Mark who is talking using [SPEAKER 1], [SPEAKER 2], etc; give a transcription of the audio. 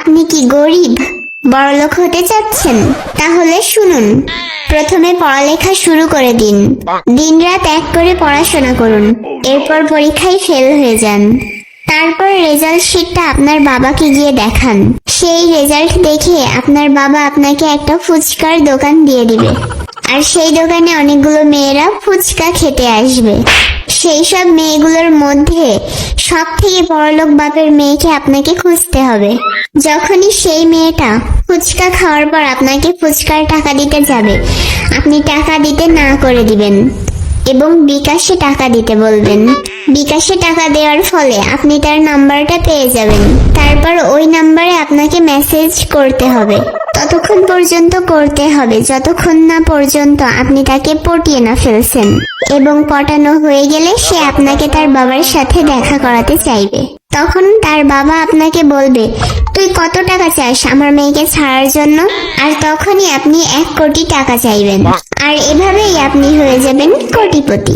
[SPEAKER 1] আপনি কি গরিব, বড়লোক হতে চাচ্ছেন? তাহলে শুনুন, প্রথমে পড়ালেখা শুরু করে দিন। দিনরাত এক করে পড়াশোনা করুন, এরপর পরীক্ষায় ফেল হয়ে যান। তারপর রেজাল্ট শিটটা আপনার বাবাকে গিয়ে দেখান। সেই রেজাল্ট দেখে আপনার বাবা আপনাকে একটা ফুচকার দোকান দিয়ে দিবে, আর সেই দোকানে অনেকগুলো মেয়েরা ফুচকা খেতে আসবে। সেই সব মেয়েগুলোর মধ্যে সব থেকে বড়লোক বাপের মেয়েকে আপনাকে খুঁজতে হবে। যখনই সেই মেয়েটা ফুচকা খাওয়ার পর আপনাকে ফুচকার টাকা দিতে যাবে, আপনি টাকা দিতে না করে দিবেন এবং বিকাশে টাকা দিতে বলবেন। বিকাশে টাকা দেওয়ার ফলে আপনি তার নাম্বারটা পেয়ে যাবেন। তারপর ওই নাম্বারে আপনাকে মেসেজ করতে হবে। ততক্ষণ পর্যন্ত করতে হবে যতক্ষণ না পর্যন্ত আপনি তাকে পটিয়ে না ফেলছেন, এবং পটানো হয়ে গেলে সে আপনাকে তার বাবার সাথে দেখা করাতে চাইবে। তখন তার বাবা আপনাকে বলবে, তুই কত টাকা চাস আমার মেয়েকে ছাড়ার জন্য? আর তখনই আপনি 1 কোটি টাকা চাইবেন, আর এভাবেই আপনি হয়ে যাবেন কোটিপতি।